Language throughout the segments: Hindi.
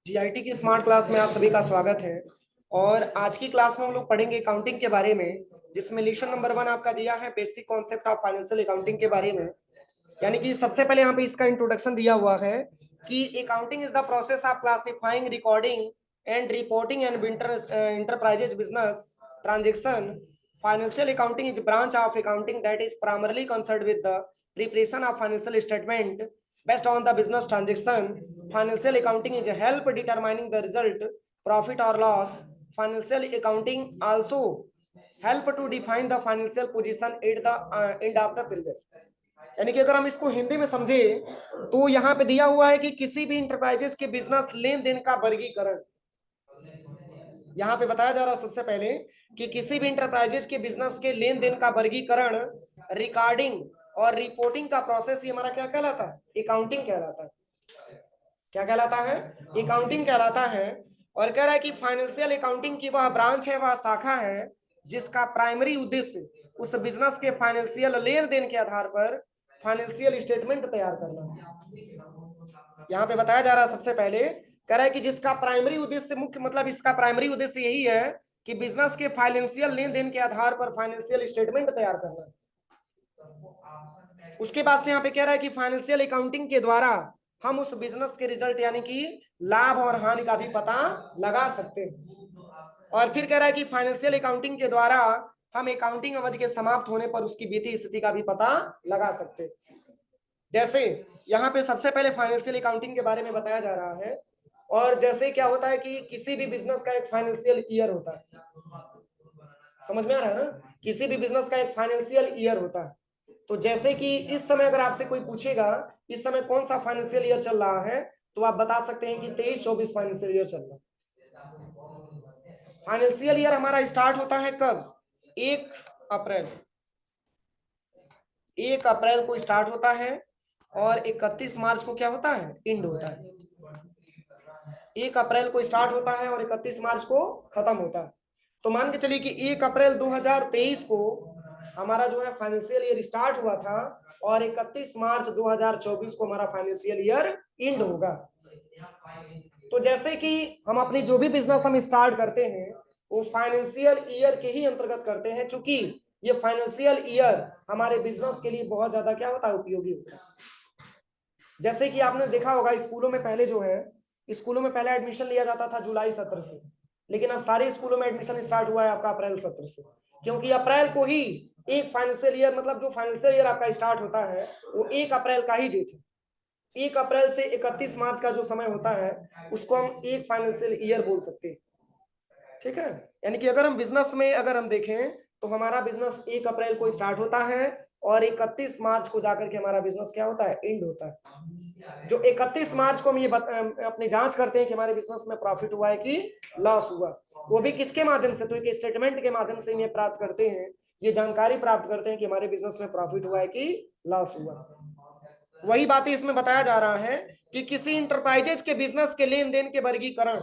जीआईटी की स्मार्ट क्लास में आप सभी का स्वागत है। और आज की क्लास में हम लोग पढ़ेंगे अकाउंटिंग के बारे में, जिसमें लेसन नंबर 1 आपका दिया है basic concept of financial accounting के बारे में। यानी कि सबसे पहले यहाँ पे इसका इंट्रोडक्शन दिया हुआ है कि accounting is the process of classifying, recording and reporting and enterprises business transaction. Financial accounting is branch of accounting that is primarily concerned with the preparation of financial statement based on the business transaction. Financial accounting is a help determining the result, profit or loss. Financial accounting also help to define the financial position at the end of the period. यानी कि अगर हम इसको हिंदी में समझे तो यहाँ पे दिया हुआ है कि किसी भी इंटरप्राइजेस के बिजनेस लेन देन का वर्गीकरण यहाँ पे बताया जा रहा है। सबसे पहले कि किसी भी इंटरप्राइजेस के बिजनेस के लेन देन का वर्गीकरण, रिकॉर्डिंग और रिपोर्टिंग का प्रोसेस, ये हमारा क्या कहलाता है? अकाउंटिंग कहलाता है। क्या कहलाता है? अकाउंटिंग कहलाता है। और कह रहा है कि फाइनेंशियल अकाउंटिंग की वह ब्रांच है, वह शाखा है जिसका प्राइमरी उद्देश्य उस बिजनेस के फाइनेंशियल लेन देन के आधार पर फाइनेंशियल स्टेटमेंट तैयार करना। यहाँ पे बताया जा रहा है सबसे पहले, कह रहा है कि जिसका प्राइमरी उद्देश्य, मुख्य मतलब इसका प्राइमरी उद्देश्य यही है कि बिजनेस के फाइनेंशियल लेन देन के आधार पर फाइनेंशियल स्टेटमेंट तैयार करना। उसके बाद से यहाँ पे कह रहा है कि फाइनेंशियल अकाउंटिंग के द्वारा हम उस बिजनेस के रिजल्ट यानी कि लाभ और हानि का भी पता लगा सकते हैं। और फिर कह रहा है कि फाइनेंशियल अकाउंटिंग के द्वारा हम अकाउंटिंग अवधि के समाप्त होने पर उसकी वित्तीय स्थिति का भी पता लगा सकते हैं। जैसे यहाँ पे सबसे पहले फाइनेंशियल अकाउंटिंग के बारे में बताया जा रहा है। और जैसे क्या होता है कि किसी भी बिजनेस का एक फाइनेंशियल ईयर होता है। समझ में आ रहा है ना? किसी भी बिजनेस का एक फाइनेंशियल ईयर होता है। तो जैसे कि इस समय अगर आपसे कोई पूछेगा इस समय कौन सा फाइनेंशियल ईयर चल रहा है, तो आप बता सकते हैं कि 23-24 फाइनेंशियल ईयर चल रहा है। फाइनेंशियल ईयर हमारा स्टार्ट होता है कब? 1 अप्रैल। 1 अप्रैल को स्टार्ट होता है और 31 मार्च को क्या होता है? एंड होता है। 1 अप्रैल को स्टार्ट होता है और 31 मार्च को खत्म होता है। तो मान के चलिए कि 1 अप्रैल 2023 को हमारा जो है फाइनेंशियल ईयर स्टार्ट हुआ था और 31 मार्च 2024 को हमारा फाइनेंशियल ईयर एंड होगा। तो जैसे कि हम अपनी जो भी बिजनेस हम स्टार्ट करते हैं वो फाइनेंशियल ईयर के ही अंतर्गत करते हैं, क्योंकि ये फाइनेंशियल ईयर हमारे बिजनेस के लिए बहुत ज्यादा क्या होता है? उपयोगी होता है। जैसे कि आपने देखा होगा स्कूलों में पहले जो है, स्कूलों में पहले एडमिशन लिया जाता था जुलाई सत्र से, लेकिन अब सारे स्कूलों में एडमिशन स्टार्ट हुआ है आपका अप्रैल सत्र से, क्योंकि अप्रैल को ही एक फाइनेंशियल ईयर, मतलब जो फाइनेंशियल ईयर आपका स्टार्ट होता है वो 1 अप्रैल का ही डेट है। 1 अप्रैल से 31 मार्च का जो समय होता है उसको हम एक फाइनेंशियल ईयर बोल सकते हैं। ठीक है, यानी कि अगर हम बिजनेस में अगर हम देखें तो हमारा बिजनेस 1 अप्रैल को स्टार्ट होता है और 31 मार्च को जाकर के हमारा बिजनेस क्या होता है? एंड होता है। जो 31 मार्च को हम ये अपनी जांच करते हैं कि हमारे बिजनेस में प्रॉफिट हुआ है कि लॉस हुआ, वो भी किसके माध्यम से? तो एक स्टेटमेंट के माध्यम से ये प्राप्त करते हैं, ये जानकारी प्राप्त करते हैं कि हमारे बिजनेस में प्रॉफिट हुआ है कि लॉस हुआ। वही बातें इसमें बताया जा रहा है कि किसी इंटरप्राइजेज के बिजनेस के लेन देन के वर्गीकरण,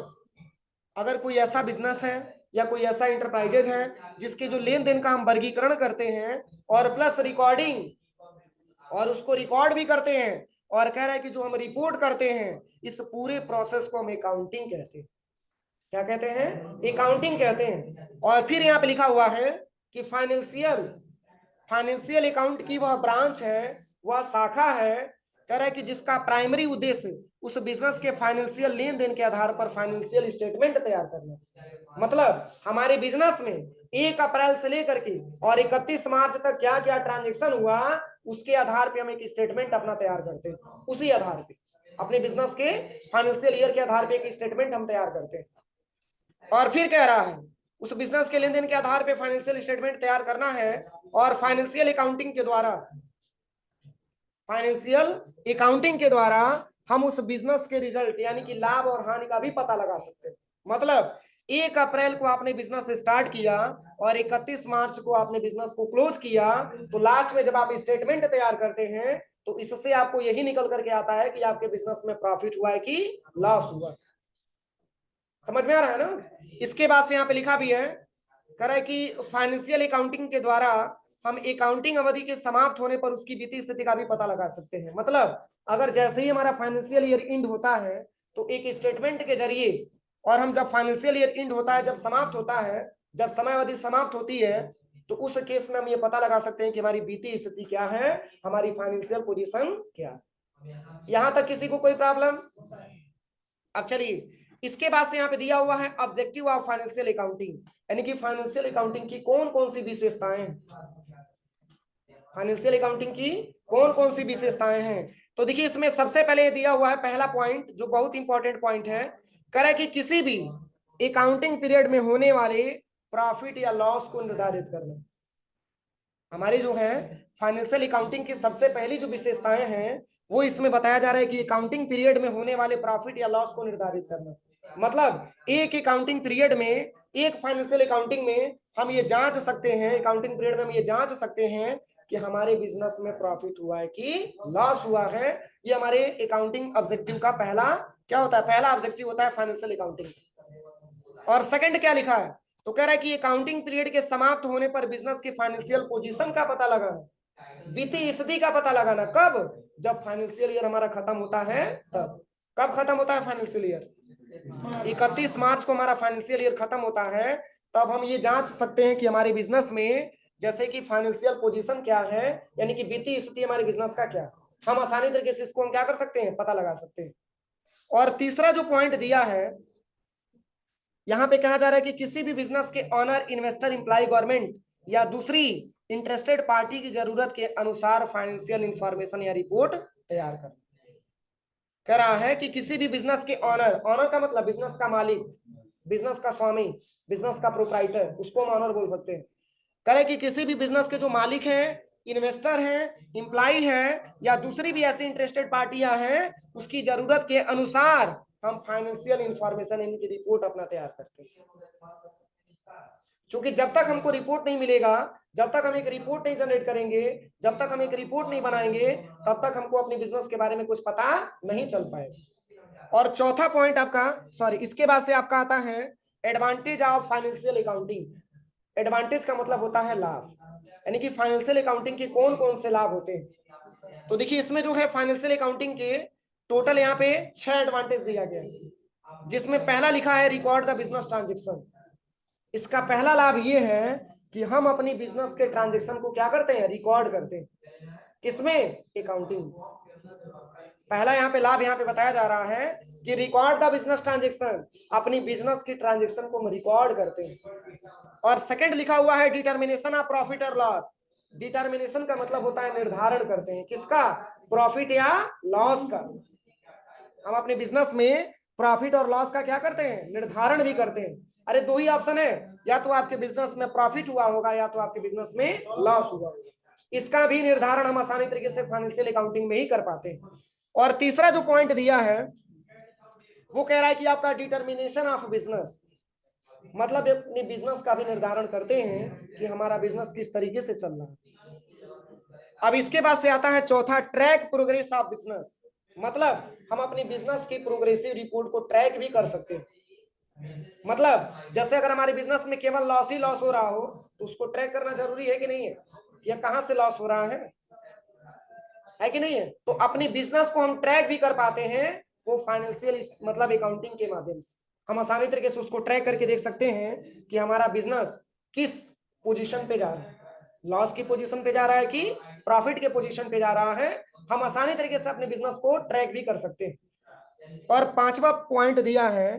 अगर कोई ऐसा बिजनेस है या कोई ऐसा इंटरप्राइजेज है जिसके जो लेन देन का हम वर्गीकरण करते हैं और प्लस रिकॉर्डिंग, और उसको रिकॉर्ड भी करते हैं, और कह रहा है कि जो हम रिपोर्ट करते हैं, इस पूरे प्रोसेस को हम अकाउंटिंग कहते हैं। क्या कहते हैं? अकाउंटिंग कहते हैं। और फिर यहाँ पे लिखा हुआ है कि फाइनेंशियल अकाउंट की वह ब्रांच है, वह शाखा है, कह रहा है कि जिसका प्राइमरी उद्देश्य उस बिजनेस के फाइनेंशियल लेन देन के आधार पर फाइनेंशियल स्टेटमेंट तैयार करना। मतलब हमारे बिजनेस में 1 अप्रैल से लेकर के और 31 मार्च तक क्या क्या ट्रांजेक्शन हुआ, उसके आधार पे हम एक स्टेटमेंट अपना तैयार करते हैं। उसी आधार पे अपने बिजनेस के फाइनेंशियल ईयर के आधार पे एक स्टेटमेंट हम तैयार करते हैं। और फिर कह रहा है उस बिजनेस के लेन देन के आधार पे फाइनेंशियल स्टेटमेंट तैयार करना है, और फाइनेंशियल अकाउंटिंग के द्वारा हम उस बिजनेस के रिजल्ट यानी कि लाभ और हानि का भी पता लगा सकते हैं। मतलब 1 अप्रैल को आपने बिजनेस स्टार्ट किया और 31 मार्च को आपने बिजनेस को क्लोज किया, तो लास्ट में जब आप स्टेटमेंट तैयार करते हैं तो इससे आपको यही निकल करके आता है कि आपके बिजनेस में प्रॉफिट हुआ है कि लॉस हुआ। समझ में आ रहा है ना? इसके बाद से यहाँ पे लिखा भी है, कह रहा है कि फाइनेंशियल अकाउंटिंग के द्वारा हम अकाउंटिंग अवधि के समाप्त होने पर उसकी वित्तीय स्थिति का भी पता लगा सकते हैं। मतलब अगर जैसे ही हमारा फाइनेंशियल ईयर एंड होता है तो एक स्टेटमेंट के जरिए, और हम जब फाइनेंशियल ईयर एंड होता है, जब समाप्त होता है, जब समयावधि समाप्त होती है, तो उस केस में हम ये पता लगा सकते हैं कि हमारी वित्तीय स्थिति क्या है, हमारी फाइनेंशियल पोजीशन क्या है। यहां तक किसी को कोई प्रॉब्लम? अब चलिए, इसके बाद से यहाँ पे दिया हुआ है ऑब्जेक्टिव ऑफ फाइनेंशियल अकाउंटिंग, यानी कि फाइनेंशियल अकाउंटिंग की कौन कौन सी विशेषताएं हैं, फाइनेंशियल अकाउंटिंग की कौन कौन सी विशेषताएं हैं। तो देखिए, इसमें सबसे पहले दिया हुआ है पहला पॉइंट, जो बहुत इंपॉर्टेंट पॉइंट है, कह रहा है कि किसी भी अकाउंटिंग पीरियड में होने वाले प्रॉफिट या लॉस को निर्धारित करना। हमारी जो है फाइनेंशियल अकाउंटिंग की सबसे पहली जो विशेषताएं हैं, वो इसमें बताया जा रहा है कि अकाउंटिंग पीरियड में होने वाले प्रॉफिट या लॉस को निर्धारित करना। मतलब एक अकाउंटिंग पीरियड में, एक फाइनेंशियल अकाउंटिंग में हम ये जांच सकते हैं, अकाउंटिंग पीरियड में हम ये जांच सकते हैं कि हमारे बिजनेस में प्रॉफिट हुआ है कि लॉस हुआ है। ये हमारे अकाउंटिंग ऑब्जेक्टिव का पहला क्या होता है, पहला ऑब्जेक्टिव होता है फाइनेंशियल अकाउंटिंग। और सेकंड क्या लिखा है, तो कह रहा है कि अकाउंटिंग पीरियड के समाप्त होने पर बिजनेस की फाइनेंशियल पोजीशन का पता लगाना, वित्तीय स्थिति का पता लगाना। कब? जब फाइनेंशियल ईयर हमारा खत्म होता है तब। कब खत्म होता है फाइनेंशियल ईयर? 31 मार्च को हमारा फाइनेंशियल ईयर खत्म होता है। तब हम ये जांच सकते हैं कि हमारे बिजनेस में जैसे कि फाइनेंशियल पोजीशन क्या है, यानी कि वित्तीय स्थिति हमारे बिजनेस का क्या, हम आसानी तरीके से इसको हम क्या कर सकते हैं, पता लगा सकते हैं। और तीसरा जो पॉइंट दिया है, यहां पे कहा जा रहा है कि किसी भी बिजनेस के ऑनर, इन्वेस्टर, एम्प्लॉय, गवर्नमेंट या दूसरी इंटरेस्टेड पार्टी की जरूरत के अनुसार फाइनेंशियल इंफॉर्मेशन या रिपोर्ट तैयार करना। कह रहा है कि किसी भी बिजनेस के ऑनर, ऑनर का मतलब बिजनेस का मालिक, बिजनेस का स्वामी, बिजनेस का प्रोप्राइटर, उसको हम ऑनर बोल सकते हैं। कह रहे कि किसी भी बिजनेस के जो मालिक हैं, इन्वेस्टर हैं, एम्प्लॉय हैं, या दूसरी भी ऐसी इंटरेस्टेड पार्टियां हैं, उसकी जरूरत के अनुसार हम फाइनेंशियल इंफॉर्मेशन, इनकी रिपोर्ट अपना तैयार करते हैं। क्योंकि जब तक हमको रिपोर्ट नहीं मिलेगा, जब तक हम एक रिपोर्ट नहीं जनरेट करेंगे, जब तक हम एक रिपोर्ट नहीं बनाएंगे, तब तक हमको अपने बिजनेस के बारे में कुछ पता नहीं चल पाएगा। और चौथा पॉइंट आपका, सॉरी, इसके बाद से आपका आता है advantage of financial accounting. Advantage का मतलब होता है लाभ, यानी कि फाइनेंशियल अकाउंटिंग के कौन कौन से लाभ होते हैं। तो देखिए, इसमें जो है फाइनेंशियल अकाउंटिंग के टोटल यहाँ पे 6 एडवांटेज दिया गया है, जिसमें पहला लिखा है रिकॉर्ड द बिजनेस ट्रांजेक्शन। इसका पहला लाभ ये है कि हम अपनी बिजनेस के ट्रांजेक्शन को क्या करते हैं, रिकॉर्ड करते हैं। किसमें? अकाउंटिंग। पहला यहाँ पे लाभ यहाँ पे बताया जा रहा है कि रिकॉर्ड द बिजनेस ट्रांजेक्शन, अपनी बिजनेस की ट्रांजेक्शन को हम रिकॉर्ड करते हैं। और सेकंड लिखा हुआ है डिटर्मिनेशन ऑफ प्रॉफिट और लॉस। डिटर्मिनेशन का मतलब होता है निर्धारण करते हैं, किसका? प्रॉफिट या लॉस का। हम अपने बिजनेस में प्रॉफिट और लॉस का क्या करते हैं, निर्धारण भी करते हैं। अरे दो ही ऑप्शन है, या तो आपके बिजनेस में प्रॉफिट हुआ होगा या तो आपके बिजनेस में लॉस हुआ होगा। इसका भी निर्धारण हम आसानी तरीके से फाइनेंशियल अकाउंटिंग में ही कर पाते हैं। और तीसरा जो पॉइंट दिया है, वो कह रहा है कि आपका डिटर्मिनेशन ऑफ बिजनेस, मतलब अपनी बिजनेस का भी निर्धारण करते हैं कि हमारा बिजनेस किस तरीके से चल रहा है। अब इसके बाद से आता है चौथा, ट्रैक प्रोग्रेस ऑफ बिजनेस। मतलब हम अपनी बिजनेस की प्रोग्रेसिव रिपोर्ट को ट्रैक भी कर सकते हैं। मतलब जैसे अगर हमारे बिजनेस में केवल लॉस ही लॉस हो रहा हो, तो उसको ट्रैक करना जरूरी है कि नहीं है, या कहां से लॉस हो रहा है कि नहीं है। तो अपनी बिजनेस को हम ट्रैक भी कर पाते हैं, वो फाइनेंशियल मतलब अकाउंटिंग के माध्यम से हम आसानी तरीके से उसको ट्रैक करके देख सकते हैं कि हमारा बिजनेस किस पोजीशन पे जा रहा है, लॉस की पोजीशन पे जा रहा है कि प्रॉफिट के पोजीशन पे जा रहा है। हम आसानी तरीके से अपने बिजनेस को ट्रैक भी कर सकते हैं। और पांचवा पॉइंट दिया है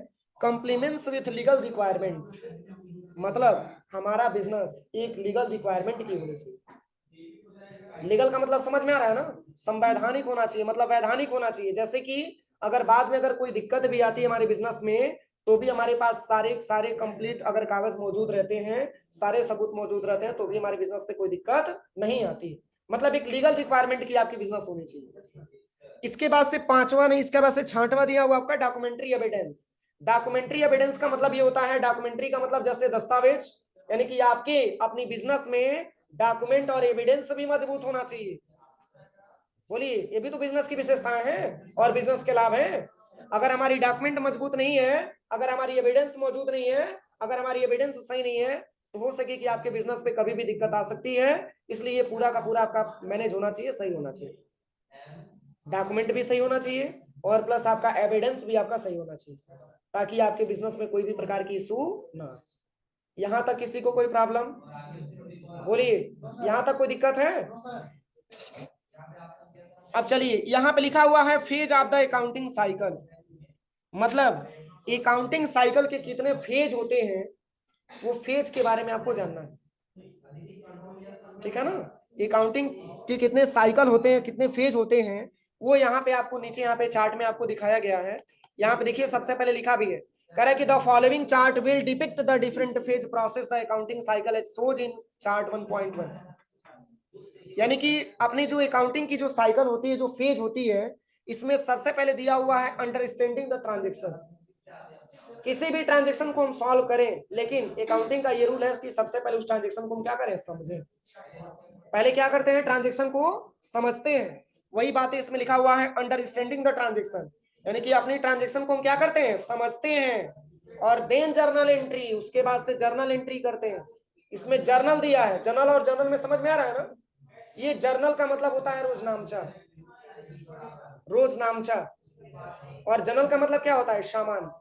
कंप्लीमेंट्स विथ लीगल रिक्वायरमेंट। मतलब हमारा बिजनेस एक लीगल रिक्वायरमेंट की होनी चाहिए। लीगल का मतलब समझ में आ रहा है ना, संवैधानिक होना चाहिए, मतलब वैधानिक होना चाहिए। जैसे कि अगर बाद में अगर कोई दिक्कत भी आती है हमारे बिजनेस में, तो भी हमारे पास सारे कंप्लीट अगर कागज मौजूद रहते हैं, सारे सबूत मौजूद रहते हैं, तो भी हमारे बिजनेस पे कोई दिक्कत नहीं आती। मतलब एक लीगल रिक्वायरमेंट की आपकी बिजनेस होनी चाहिए। इसके बाद से पांचवा नहीं, इसके बाद से छठवां दिया हुआ आपका डॉक्यूमेंट्री एविडेंस। डॉक्यूमेंट्री एविडेंस का मतलब ये होता है, डॉक्यूमेंट्री का मतलब जैसे दस्तावेज, यानी कि आपके अपनी बिजनेस में डॉक्यूमेंट और एविडेंस भी मजबूत होना चाहिए। बोलिए, ये भी तो बिजनेस की विशेषताएं हैं और बिजनेस के लाभ हैं। अगर हमारी डॉक्यूमेंट मजबूत नहीं है, अगर हमारी एविडेंस मौजूद नहीं है, अगर हमारी एविडेंस सही नहीं है, तो हो सके कि आपके बिजनेस पे कभी भी दिक्कत आ सकती है। इसलिए ये पूरा का पूरा आपका मैनेज होना चाहिए, सही होना चाहिए। डॉक्यूमेंट भी सही होना चाहिए, और प्लस आपका एविडेंस भी आपका सही होना चाहिए, ताकि आपके बिजनेस में कोई भी प्रकार की इशू ना। यहां तक किसी को कोई प्रॉब्लम? बोलिए, यहां तक कोई दिक्कत है? अब चलिए, यहां पे लिखा हुआ है phase of the accounting cycle, मतलब अकाउंटिंग साइकिल के कितने फेज होते हैं, वो फेज के बारे में आपको जानना है, ठीक है ना। अकाउंटिंग के कितने साइकिल होते हैं, कितने फेज होते हैं, वो यहाँ पे आपको नीचे यहाँ पे चार्ट में आपको दिखाया गया है। यहाँ पे देखिए सबसे पहले लिखा भी है, कह रहा है कि the following chart will depict the different phase process the accounting cycle as shows in chart 1.1। यानी कि अपनी जो अकाउंटिंग की जो साइकिल होती है, जो फेज होती है, इसमें सबसे पहले दिया हुआ है अंडरस्टैंडिंग द ट्रांजेक्शन। किसी भी ट्रांजेक्शन को हम सॉल्व करें, लेकिन अकाउंटिंग का ये रूल है कि सबसे पहले उस ट्रांजेक्शन को हम क्या करें, समझें। पहले क्या करते हैं, ट्रांजेक्शन को समझते हैं। वही बात है इसमें लिखा हुआ है अंडरस्टैंडिंग द ट्रांजेक्शन, यानी कि अपनी ट्रांजेक्शन को हम क्या करते हैं, समझते हैं। और देन जर्नल एंट्री, उसके बाद से जर्नल एंट्री करते हैं। इसमें जर्नल दिया है, जर्नल और जर्नल में समझ में आ रहा है ना। ये जर्नल का मतलब होता है रोजनामचा, रोजनामचा। और जर्नल का मतलब क्या होता है, सामान।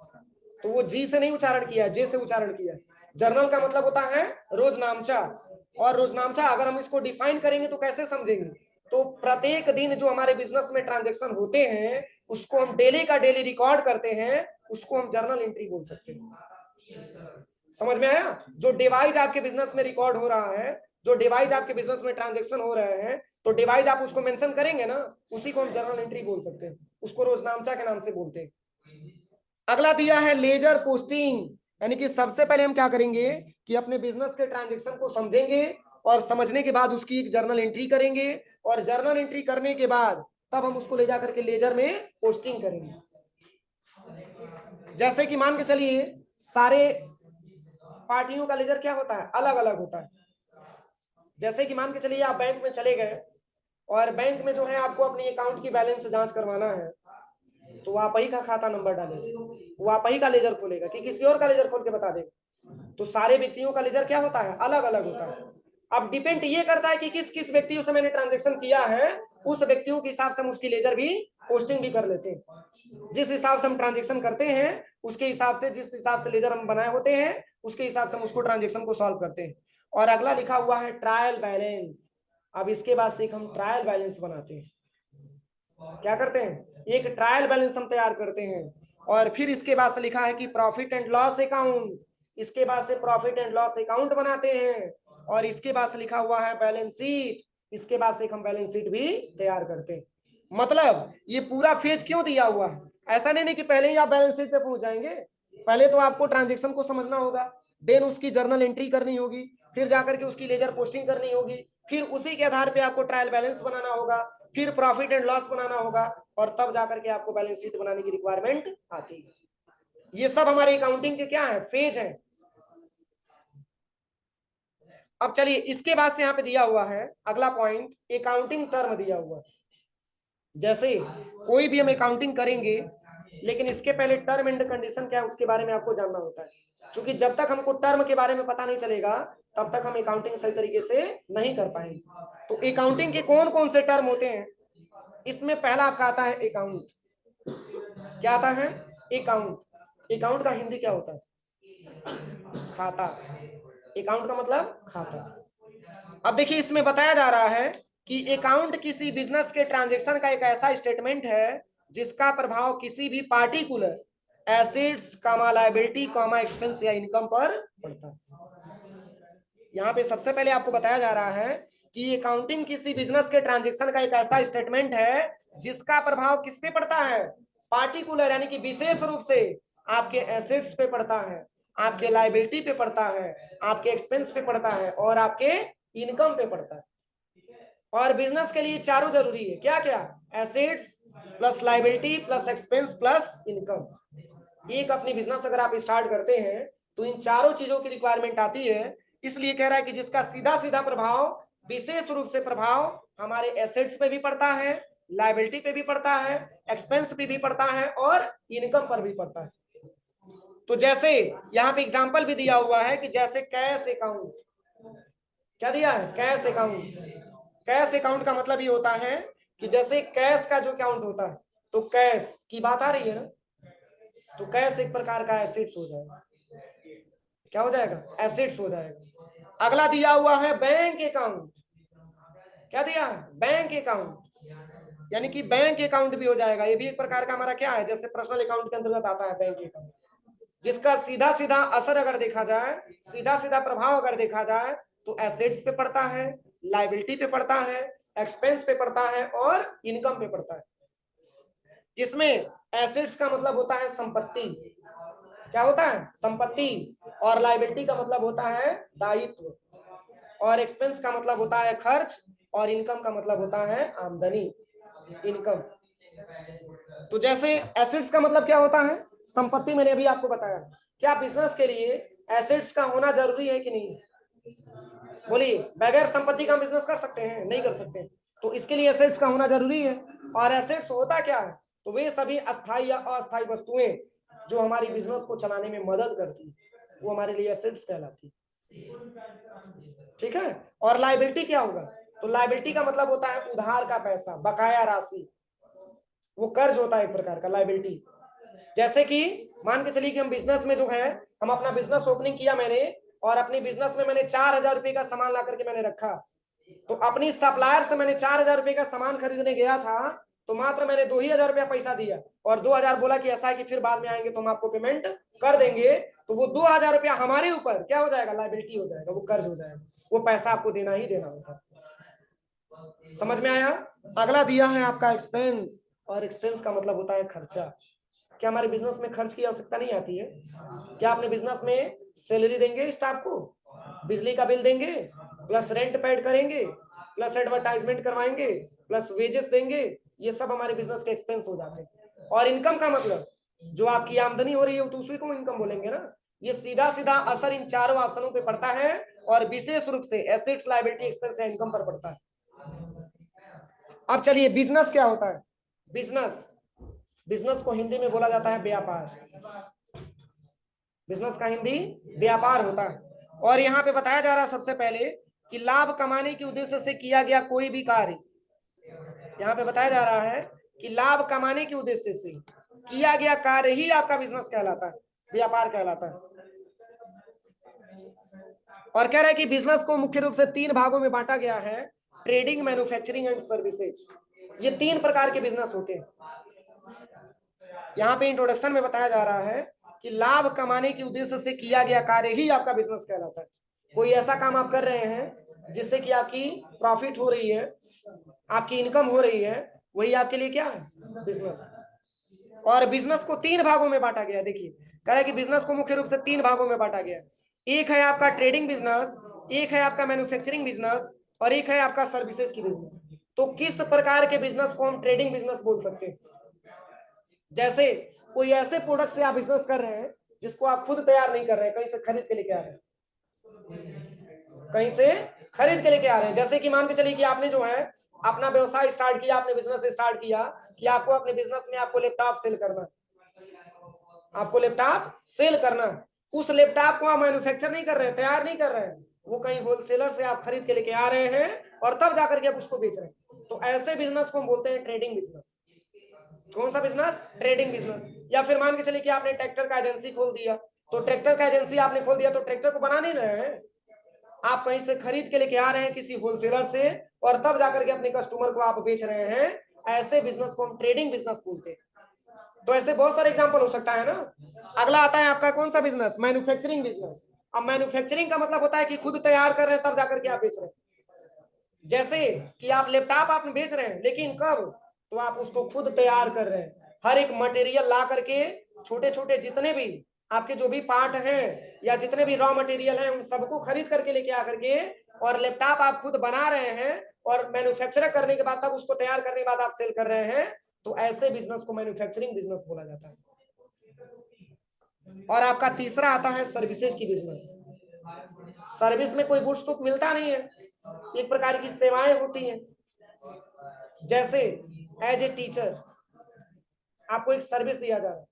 तो वो जी से नहीं उच्चारण किया, जे से उच्चारण किया। जर्नल का मतलब होता है रोजनामचा। और रोजनामचा अगर हम इसको डिफाइन करेंगे तो कैसे समझेंगे, तो प्रत्येक दिन जो हमारे बिजनेस में ट्रांजेक्शन होते हैं, उसको हम डेली का डेली रिकॉर्ड करते हैं, उसको हम जर्नल एंट्री बोल सकते हैं। समझ में आया? जो डिवाइस आपके बिजनेस में रिकॉर्ड हो रहा है, जो डिवाइस आपके बिजनेस में ट्रांजेक्शन हो रहे हैं, तो डिवाइस आप उसको मेंशन करेंगे ना, उसी को हम जर्नल एंट्री बोल सकते हैं, उसको रोजनामचा के नाम से बोलते हैं। अगला दिया है लेजर पोस्टिंग, यानी कि सबसे पहले हम क्या करेंगे कि अपने बिजनेस के ट्रांजेक्शन को समझेंगे, और समझने के बाद उसकी एक जर्नल एंट्री करेंगे, और जर्नल एंट्री करने के बाद तब हम उसको ले जाकर के लेजर में पोस्टिंग करेंगे। जैसे कि मान के चलिए, सारे पार्टियों का लेजर क्या होता है, अलग अलग होता है। जैसे कि मान के चलिए आप बैंक में चले गए, और बैंक में जो है आपको अपनी अकाउंट की बैलेंस जांच करवाना है, तो आप ही का खाता नंबर डालेंगे, वो आप ही का लेजर खोलेगा कि किसी और का लेजर खोल के बता देगा। तो सारे व्यक्तियों का लेजर क्या होता है, अलग अलग होता है। अब डिपेंड ये करता है कि किस किस व्यक्तियों से मैंने ट्रांजेक्शन किया है, उस व्यक्तियों के हिसाब से हम उसकी लेजर भी पोस्टिंग भी कर लेते हैं। जिस हिसाब से हम ट्रांजेक्शन करते हैं, उसके हिसाब से, जिस हिसाब से लेजर हम बनाए होते हैं, उसके हिसाब से हम उसको ट्रांजेक्शन को सॉल्व करते हैं। और अगला लिखा हुआ है ट्रायल बैलेंस। अब इसके बाद से हम ट्रायल बैलेंस बनाते हैं। क्या करते हैं, एक ट्रायल बैलेंस हम तैयार करते हैं। और फिर इसके बाद से लिखा है कि प्रॉफिट एंड लॉस अकाउंट, इसके बाद से प्रॉफिट एंड लॉस अकाउंट बनाते हैं। और इसके बाद से लिखा हुआ है बैलेंस शीट, इसके बाद से हम बैलेंस शीट भी तैयार करते हैं। मतलब ये पूरा फेज क्यों दिया हुआ है, ऐसा नहीं कि पहले ही आप बैलेंस शीट पे पहुंच जाएंगे। पहले तो आपको ट्रांजेक्शन को समझना होगा, देन उसकी जर्नल एंट्री करनी होगी, फिर जाकर के उसकी लेजर पोस्टिंग करनी होगी, फिर उसी के आधार पे आपको ट्रायल बैलेंस बनाना होगा, फिर प्रॉफिट एंड लॉस बनाना होगा, और तब जाकर के आपको बैलेंस शीट बनाने की रिक्वायरमेंट आती है। ये सब हमारे अकाउंटिंग के क्या है, फेज है। अब चलिए, इसके बाद से यहाँ पे दिया हुआ है अगला पॉइंट, अकाउंटिंग टर्म दिया हुआ है। जैसे कोई भी हम अकाउंटिंग करेंगे, लेकिन इसके पहले टर्म एंड कंडीशन क्या है उसके बारे में आपको जानना होता है, क्योंकि जब तक हमको टर्म के बारे में पता नहीं चलेगा, तब तक हम अकाउंटिंग सही तरीके से नहीं कर पाएंगे। तो अकाउंटिंग के कौन कौन से टर्म होते हैं, इसमें पहला आपका आता है अकाउंट। क्या आता है, अकाउंट। अकाउंट का हिंदी क्या होता है, खाता। अकाउंट का मतलब खाता। अब देखिए, इसमें बताया जा रहा है कि अकाउंट किसी बिजनेस के ट्रांजैक्शन का एक ऐसा स्टेटमेंट है जिसका प्रभाव किसी भी पार्टिकुलर एसेट्स, लायबिलिटी, एक्सपेंस या इनकम पर पड़ता है। यहाँ पे सबसे पहले आपको बताया जा रहा है कि अकाउंटिंग किसी बिजनेस के ट्रांजैक्शन का एक ऐसा स्टेटमेंट है जिसका प्रभाव किस पे पड़ता है, पार्टिकुलर यानी कि विशेष रूप से आपके एसेट्स पे पड़ता है, आपके लायबिलिटी पे पड़ता है, आपके एक्सपेंस पे पड़ता है, और आपके इनकम पे पड़ता है। और बिजनेस के लिए चारों जरूरी है, क्या क्या, assets plus liability plus expense plus income. एक अपनी बिजनेस अगर आप स्टार्ट करते हैं तो इन चारों चीजों की रिक्वायरमेंट आती है। इसलिए कह रहा है कि जिसका सीधा सीधा प्रभाव, विशेष रूप से प्रभाव हमारे एसेट्स पे भी पड़ता है, लायबिलिटी पे भी पड़ता है, एक्सपेंस पे भी पड़ता है, और इनकम पर भी पड़ता है। तो जैसे यहाँ पे एग्जांपल भी दिया हुआ है कि जैसे कैश अकाउंट, क्या दिया है, कैश अकाउंट। कैश अकाउंट का मतलब ये होता है कि जैसे कैश का जो अकाउंट होता है, तो कैश की बात आ रही है ना, तो कैश एक प्रकार का एसेट्स हो जाएगा। क्या हो जाएगा? एसेट्स हो जाएगा। अगला दिया हुआ है बैंक अकाउंट। क्या दिया है? बैंक अकाउंट, यानी कि बैंक अकाउंट भी हो जाएगा। ये भी एक प्रकार का हमारा क्या है, जैसे पर्सनल अकाउंट के अंतर्गत आता है बैंक अकाउंट, जिसका सीधा सीधा असर अगर देखा जाए, सीधा सीधा प्रभाव अगर देखा जाए, तो एसेट्स पे पड़ता है, लाइबिलिटी पे पड़ता है, एक्सपेंस पे पड़ता है और इनकम पे पड़ता है। जिसमें एसेट्स का मतलब होता है संपत्ति। क्या होता है? संपत्ति। और लाइबिलिटी का मतलब होता है दायित्व, और एक्सपेंस का मतलब होता है खर्च, और इनकम का मतलब होता है आमदनी, इनकम। तो जैसे एसेट्स का मतलब क्या होता है? संपत्ति। मैंने अभी आपको बताया। क्या बिजनेस के लिए एसेट्स का होना जरूरी है कि नहीं? बोलिए, बगैर संपत्ति का बिजनेस कर सकते हैं? नहीं कर सकते। तो इसके लिए एसेट्स का होना जरूरी है। और एसेट्स होता क्या है? तो वे सभी अस्थाई या अस्थाई वस्तुएं जो हमारी बिजनेस को चलाने में मदद करती, वो हमारे लिए एसेट्स कहलाती। ठीक है। और लाइबिलिटी क्या होगा? तो लाइबिलिटी का मतलब होता है उधार का पैसा, बकाया राशि। वो कर्ज होता है एक प्रकार का, लाइबिलिटी। जैसे कि मान के चलिए कि हम बिजनेस में जो है, हम अपना बिजनेस ओपनिंग किया मैंने, और अपनी बिजनेस में मैंने 4,000 रुपए का सामान ला करके मैंने रखा। तो अपनी सप्लायर से मैंने 4,000 रुपए का सामान खरीदने गया था, तो मात्र मैंने 2,000 रुपया पैसा दिया, और 2,000 बोला कि ऐसा है कि फिर बाद में आएंगे तो हम आपको पेमेंट कर देंगे। तो वो 2,000 रुपया हमारे ऊपर क्या हो जाएगा? लाइबिलिटी हो जाएगा, वो कर्ज हो जाएगा। वो पैसा आपको देना ही देना होता है। समझ में आया? अगला दिया है आपका एक्सपेंस, और एक्सपेंस का मतलब होता है खर्चा। क्या हमारे बिजनेस में खर्च की आवश्यकता नहीं आती है? क्या अपने बिजनेस में सैलरी देंगे स्टाफ को, बिजली का बिल देंगे, प्लस रेंट पेड करेंगे, प्लस एडवर्टाइजमेंट करवाएंगे, प्लस वेजेस देंगे? ये सब हमारे बिजनेस के एक्सपेंस हो जाते हैं। और इनकम का मतलब जो आपकी आमदनी हो रही है, तो उसी को इनकम बोलेंगे ना। ये सीधा सीधा असर इन चारों ऑप्शनों पे पड़ता है, और विशेष रूप से एसेट्स, लायबिलिटी, एक्सपेंस या इनकम पर पड़ता है। अब चलिए, बिजनेस क्या होता है? बिजनेस, बिजनेस को हिंदी में बोला जाता है व्यापार। बिजनेस का हिंदी व्यापार होता है। और यहाँ पे बताया जा रहा है सबसे पहले कि लाभ कमाने के उद्देश्य से किया गया कोई भी कार्य, यहाँ पे बताया जा रहा है कि लाभ कमाने के उद्देश्य से किया गया कार्य ही आपका बिजनेस कहलाता है, व्यापार कहलाता है। और कह रहा है कि बिजनेस को मुख्य रूप से 3 भागों में बांटा गया है: ट्रेडिंग, मैन्युफैक्चरिंग एंड सर्विसेज। ये 3 प्रकार के बिजनेस होते हैं। यहाँ पे इंट्रोडक्शन में बताया जा रहा है कि लाभ कमाने के उद्देश्य से किया गया कार्य ही आपका बिजनेस कहलाता है। कोई ऐसा काम आप कर रहे हैं जिससे कि आपकी प्रॉफिट हो रही है, आपकी इनकम हो रही है, वही आपके लिए क्या है? बिजनेस। और बिजनेस को 3 भागों में बांटा गया। देखिए, कह रहा है कि बिजनेस को मुख्य रूप से 3 भागों में बांटा गया। एक है आपका ट्रेडिंग बिजनेस, एक है आपका मैन्युफैक्चरिंग बिजनेस, और एक है आपका सर्विसेज की बिजनेस। तो किस प्रकार के बिजनेस को हम ट्रेडिंग बिजनेस बोल सकते हैं? जैसे कोई ऐसे प्रोडक्ट से आप बिजनेस कर रहे हैं जिसको आप खुद तैयार नहीं कर रहे हैं, कहीं से खरीद के लेके आ रहे हैं, कहीं से खरीद के लेके आ रहे हैं। जैसे कि मान के चलिए कि आपने जो है अपना व्यवसाय स्टार्ट किया, आपने बिजनेस स्टार्ट किया कि आपको अपने बिजनेस में आपको लैपटॉप सेल करना, आपको लैपटॉप सेल करना। उस लैपटॉप को आप मैन्युफैक्चर नहीं कर रहे हैं, तैयार नहीं कर रहे हैं, वो कहीं होलसेलर से आप खरीद के लेके आ रहे हैं और तब जाकर के आप उसको बेच रहे हैं। तो ऐसे बिजनेस को हम बोलते हैं ट्रेडिंग बिजनेस। कौन सा बिजनेस? Trading business. या फिर मान के चलिए कि आपने ट्रैक्टर का एजेंसी खोल दिया, तो ट्रैक्टर का एजेंसी आपने खोल दिया, तो ट्रैक्टर को बना नहीं रहे हैं, आप कहीं से खरीद के लेके आ रहे हैं किसी होलसेलर से, और तब जाकर के अपने कस्टमर को आप बेच रहे हैं। ऐसे बिजनेस को हम ट्रेडिंग बिजनेस बोलते हैं। तो ऐसे बहुत सारे एग्जांपल हो सकता है ना। अगला आता है आपका कौन सा बिजनेस? Manufacturing business. अब मैन्युफैक्चरिंग का मतलब होता है कि खुद तैयार कर रहे हैं तब जाकर के आप बेच रहे हैं। जैसे कि आप लैपटॉप आप बेच रहे हैं, लेकिन कब? तो आप उसको खुद तैयार कर रहे हैं, हर एक मटेरियल ला करके, छोटे छोटे जितने भी आपके जो भी पार्ट हैं या जितने भी रॉ मटेरियल हैं, उन सबको खरीद करके लेके आकर के, और लैपटॉप आप खुद बना रहे हैं, और मैन्युफैक्चर करने के बाद तब उसको तैयार करने के बाद आप सेल कर रहे हैं। तो ऐसे बिजनेस को मैन्युफैक्चरिंग बिजनेस बोला जाता है। और आपका तीसरा आता है सर्विसेज की बिजनेस। सर्विस में कोई गुड्स तो मिलता नहीं है, एक प्रकार की सेवाएं होती हैं। जैसे एज ए टीचर आपको एक सर्विस दिया जा रहा है,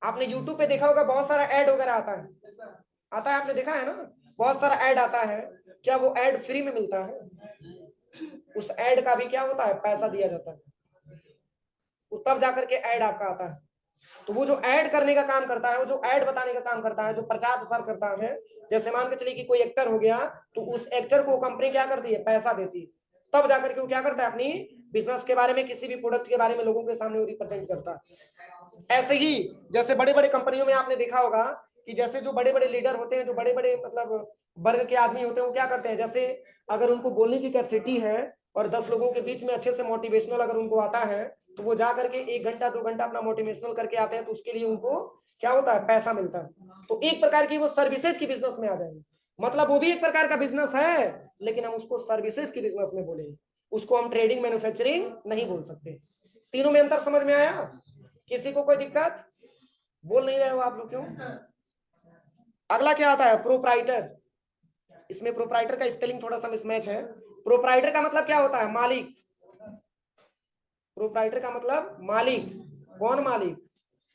आपने यूट्यूब पे देखा होगा बहुत सारा ऐड वगैरह आता है, आपने देखा है ना, बहुत सारा ऐड आता है। क्या वो ऐड फ्री में मिलता है? उस ऐड का भी क्या होता है? पैसा दिया जाता है। वो तब जाकर के ऐड आपका आता है। तो वो जो ऐड करने का काम करता है, वो जो ऐड बताने का काम करता है, जो प्रचार प्रसार करता है, जैसे मान के चलिए कि कोई एक्टर हो गया, तो उस एक्टर को कंपनी क्या करती है, पैसा देती है, तब जाकर के वो क्या करता है, अपनी बिजनेस के बारे में, किसी भी प्रोडक्ट के बारे में लोगों के सामने वो रिप्रेजेंट करता है। ऐसे ही जैसे बड़े बड़े कंपनियों में आपने देखा होगा कि जैसे जो बड़े बड़े लीडर होते हैं, जो बड़े बड़े मतलब वर्ग के आदमी होते हैं, वो क्या करते हैं, जैसे अगर उनको बोलने की कैपेसिटी है और 10 लोगों के बीच में अच्छे से मोटिवेशनल अगर उनको आता है, तो वो जा करके 1 घंटा 2 घंटा अपना मोटिवेशनल करके आते हैं, तो उसके लिए उनको क्या होता है, पैसा मिलता है। तो एक प्रकार की वो सर्विसेज की बिजनेस में आ जाएंगे, मतलब वो भी एक प्रकार का बिजनेस है, लेकिन हम उसको सर्विसेज की बिजनेस में बोलेंगे, उसको हम ट्रेडिंग मैन्युफैक्चरिंग नहीं बोल सकते। तीनों में अंतर समझ में आया? किसी को कोई दिक्कत? बोल नहीं रहे हो आप लोग, क्यों? अगला क्या आता है, प्रोप्राइटर। इसमें प्रोप्राइटर का स्पेलिंग थोड़ा सा मिसमैच है। प्रोप्राइटर का मतलब क्या होता है, मालिक। प्रोप्राइटर का मतलब मालिक। कौन मालिक?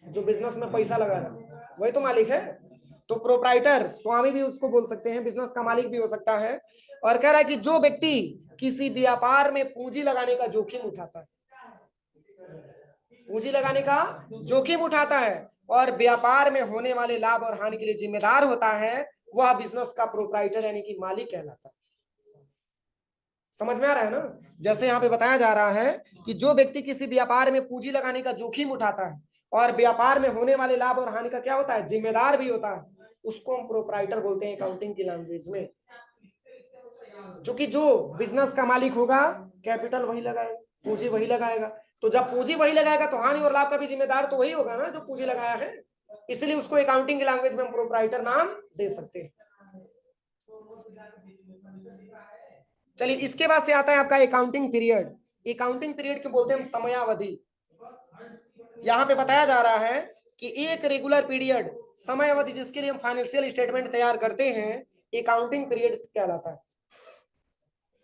जो बिजनेस में पैसा लगा रहा है वही तो मालिक है। तो प्रोप्राइटर स्वामी भी उसको बोल सकते हैं, बिजनेस का मालिक भी हो सकता है। और कह रहा है कि जो व्यक्ति किसी व्यापार में पूंजी लगाने का जोखिम उठाता है, पूंजी लगाने का जोखिम उठाता है और व्यापार में होने वाले लाभ और हानि के लिए जिम्मेदार होता है, वह बिजनेस का प्रोप्राइटर यानी कि मालिक कहलाता है। समझ में आ रहा है ना? जैसे यहाँ पे बताया जा रहा है कि जो व्यक्ति किसी व्यापार में पूंजी लगाने का जोखिम उठाता है और व्यापार में होने वाले लाभ और हानि का क्या होता है, जिम्मेदार भी होता है, उसको हम प्रोप्राइटर बोलते हैं अकाउंटिंग की लैंग्वेज में। जो कि जो बिजनेस का मालिक होगा, कैपिटल वही लगाएगा, पूंजी वही लगाएगा। तो जब पूंजी वही लगाएगा तो हानि और लाभ का भी जिम्मेदार तो वही होगा ना, जो पूंजी लगाया है। इसलिए उसको अकाउंटिंग की लैंग्वेज में हम प्रोप्राइटर नाम दे सकते हैं। चलिए, इसके बाद से आता है आपका अकाउंटिंग पीरियड। अकाउंटिंग पीरियड को बोलते हैं हम समयावधि। यहाँ पे बताया जा रहा है कि एक रेगुलर पीरियड, समय अवधि जिसके लिए हम फाइनेंशियल स्टेटमेंट तैयार करते हैं, अकाउंटिंग पीरियड कहलाता है।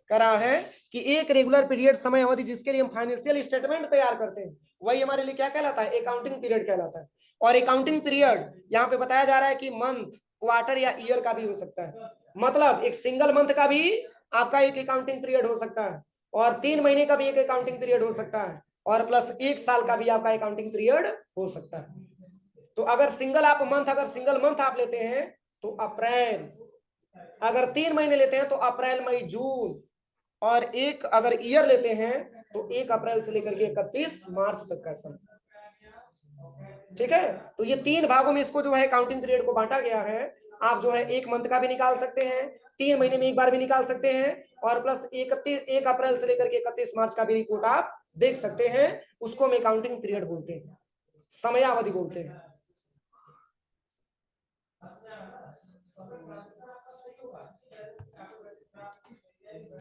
कह रहा है कि एक रेगुलर पीरियड, समय अवधि जिसके लिए हम फाइनेंशियल स्टेटमेंट तैयार करते हैं, वही हमारे लिए क्या कहलाता है, अकाउंटिंग पीरियड कहलाता है। और अकाउंटिंग पीरियड यहाँ पे बताया जा रहा है कि मंथ, क्वार्टर या ईयर का भी हो सकता है। मतलब एक सिंगल मंथ का भी आपका एक अकाउंटिंग पीरियड हो सकता है, और 3 महीने का भी एक अकाउंटिंग पीरियड हो सकता है, और प्लस 1 साल का भी आपका अकाउंटिंग पीरियड हो सकता है। तो अगर सिंगल मंथ आप लेते हैं तो अप्रैल, अगर 3 महीने लेते हैं तो अप्रैल मई जून, और एक अगर ईयर लेते हैं तो 1 अप्रैल से लेकर के 31 मार्च तक का समय। ठीक है, तो ये 3 भागों में इसको जो है अकाउंटिंग पीरियड को बांटा गया है। आप जो है 1 मंथ का भी निकाल सकते हैं, 3 महीने में एक बार भी निकाल सकते हैं, और प्लस 1 अप्रैल से लेकर के 31 मार्च का भी रिपोर्ट आप देख सकते हैं। उसको हम अकाउंटिंग पीरियड बोलते हैं, समयावधि बोलते हैं।